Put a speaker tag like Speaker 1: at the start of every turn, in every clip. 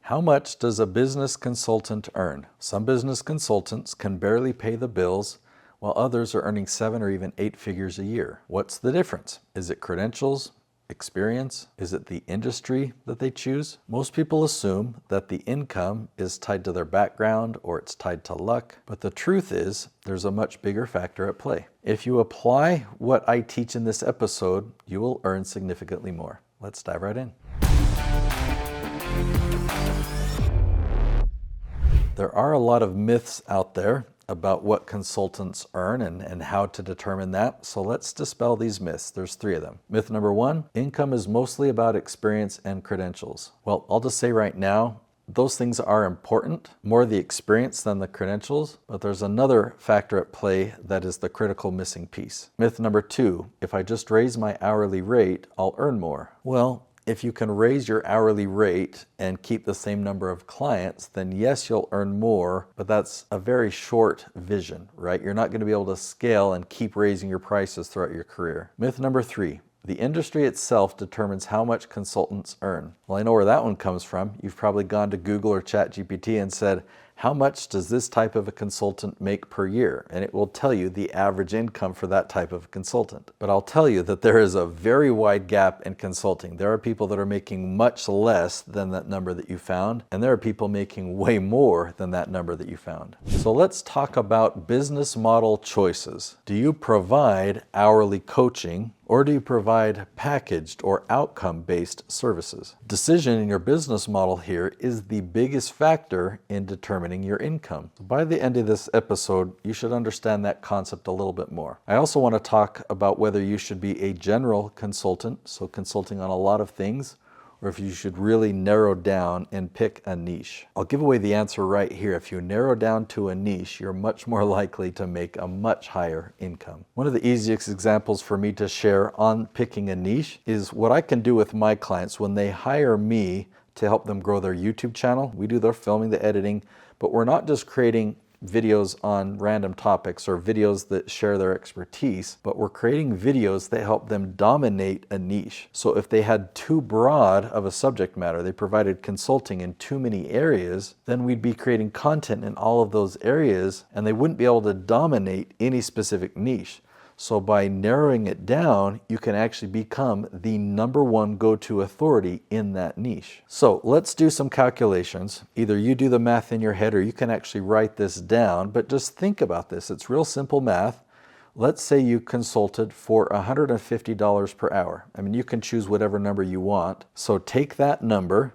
Speaker 1: How much does a business consultant earn? Some business consultants can barely pay the bills, while others are earning 7 or even 8 figures a year. What's the difference? Is it credentials? Experience? Is it the industry that they choose? Most people assume that the income is tied to their background or it's tied to luck, but the truth is there's a much bigger factor at play. If you apply what I teach in this episode, you will earn significantly more. Let's dive right in. There are a lot of myths out there about what consultants earn and how to determine that. So let's dispel these myths. There's 3 of them. Myth number 1, income is mostly about experience and credentials. Well, I'll just say right now, those things are important, more the experience than the credentials, but there's another factor at play that is the critical missing piece. Myth number 2, if I just raise my hourly rate, I'll earn more. Well, if you can raise your hourly rate and keep the same number of clients, then yes, you'll earn more, but that's a very short vision, right? You're not going to be able to scale and keep raising your prices throughout your career. Myth number 3, the industry itself determines how much consultants earn. Well, I know where that one comes from. You've probably gone to Google or ChatGPT and said, how much does this type of a consultant make per year? And it will tell you the average income for that type of consultant. But I'll tell you that there is a very wide gap in consulting. There are people that are making much less than that number that you found, and there are people making way more than that number that you found. So let's talk about business model choices. Do you provide hourly coaching, or do you provide packaged or outcome-based services? Decision in your business model here is the biggest factor in determining your income. By the end of this episode, you should understand that concept a little bit more. I also want to talk about whether you should be a general consultant, so consulting on a lot of things, or if you should really narrow down and pick a niche. I'll give away the answer right here. If you narrow down to a niche, you're much more likely to make a much higher income. One of the easiest examples for me to share on picking a niche is what I can do with my clients when they hire me to help them grow their YouTube channel. We do their filming, the editing, but we're not just creating videos on random topics or videos that share their expertise, but we're creating videos that help them dominate a niche. So if they had too broad of a subject matter, they provided consulting in too many areas, then we'd be creating content in all of those areas and they wouldn't be able to dominate any specific niche. So by narrowing it down, you can actually become the number 1 go-to authority in that niche. So let's do some calculations. Either you do the math in your head or you can actually write this down, but just think about this. It's real simple math. Let's say you consulted for $150 per hour. I mean, you can choose whatever number you want. So take that number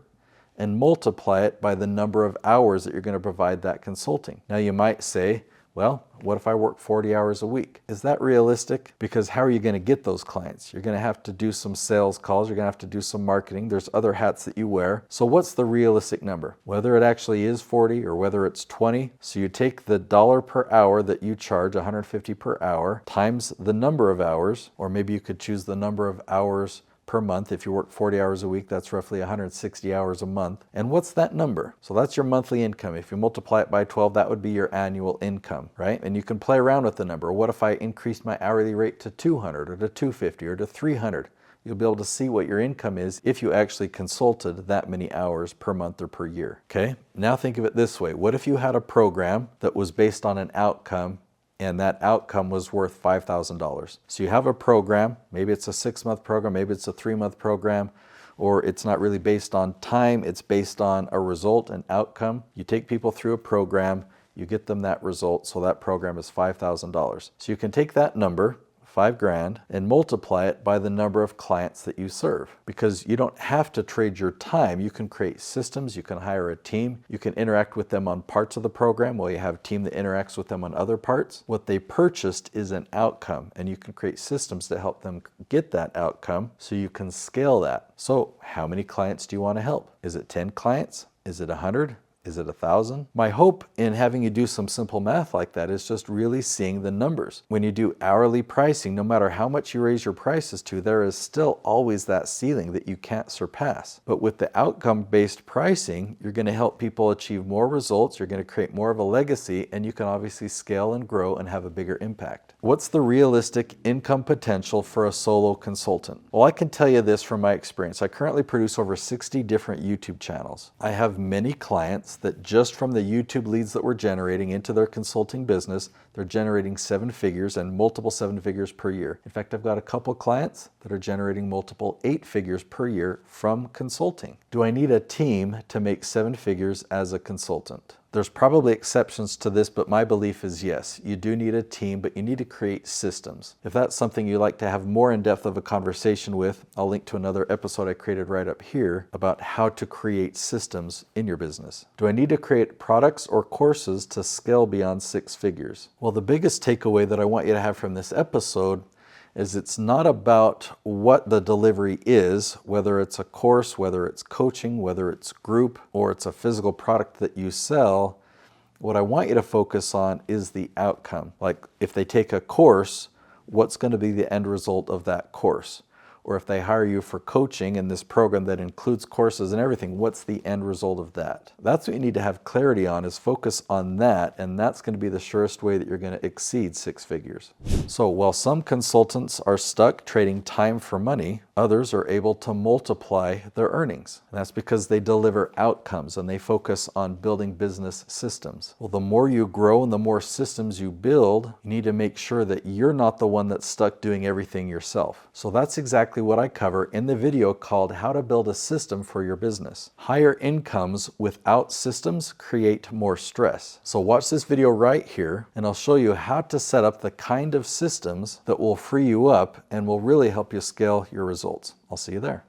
Speaker 1: and multiply it by the number of hours that you're going to provide that consulting. Now you might say, well, what if I work 40 hours a week? Is that realistic? Because how are you going to get those clients? You're going to have to do some sales calls. You're going to have to do some marketing. There's other hats that you wear. So what's the realistic number? Whether it actually is 40 or whether it's 20. So you take the dollar per hour that you charge, 150 per hour, times the number of hours, or maybe you could choose the number of hours per month. If you work 40 hours a week, that's roughly 160 hours a month. And what's that number? So that's your monthly income. If you multiply it by 12, that would be your annual income, right? And you can play around with the number. What if I increased my hourly rate to 200 or to 250 or to 300? You'll be able to see what your income is if you actually consulted that many hours per month or per year, okay? Now think of it this way. What if you had a program that was based on an outcome and that outcome was worth $5,000. So you have a program, maybe it's a 6-month program, maybe it's a 3-month program, or it's not really based on time, it's based on a result, an outcome. You take people through a program, you get them that result, so that program is $5,000. So you can take that number, $5,000, and multiply it by the number of clients that you serve. Because you don't have to trade your time. You can create systems, you can hire a team, you can interact with them on parts of the program while you have a team that interacts with them on other parts. What they purchased is an outcome, and you can create systems to help them get that outcome so you can scale that. So how many clients do you want to help? Is it 10 clients? Is it 100? Is it 1,000? My hope in having you do some simple math like that is just really seeing the numbers. When you do hourly pricing, no matter how much you raise your prices to, there is still always that ceiling that you can't surpass. But with the outcome-based pricing, you're going to help people achieve more results, you're going to create more of a legacy, and you can obviously scale and grow and have a bigger impact. What's the realistic income potential for a solo consultant? Well, I can tell you this from my experience. I currently produce over 60 different YouTube channels. I have many clients that just from the YouTube leads that we're generating into their consulting business, they're generating 7 figures and multiple 7 figures per year. In fact, I've got a couple clients that are generating multiple 8 figures per year from consulting. Do I need a team to make 7 figures as a consultant? There's probably exceptions to this, but my belief is yes, you do need a team, but you need to create systems. If that's something you'd like to have more in depth of a conversation with, I'll link to another episode I created right up here about how to create systems in your business. Do I need to create products or courses to scale beyond 6 figures? Well, the biggest takeaway that I want you to have from this episode is it's not about what the delivery is, whether it's a course, whether it's coaching, whether it's group, or it's a physical product that you sell. What I want you to focus on is the outcome. Like if they take a course, what's going to be the end result of that course? Or if they hire you for coaching in this program that includes courses and everything, what's the end result of that? That's what you need to have clarity on, is focus on that, and that's going to be the surest way that you're going to exceed 6 figures. So while some consultants are stuck trading time for money, others are able to multiply their earnings. And that's because they deliver outcomes and they focus on building business systems. Well, the more you grow and the more systems you build, you need to make sure that you're not the one that's stuck doing everything yourself. So that's exactly what I cover in the video called How to Build a System for Your Business. Higher incomes without systems create more stress. So watch this video right here and I'll show you how to set up the kind of systems that will free you up and will really help you scale your results. I'll see you there.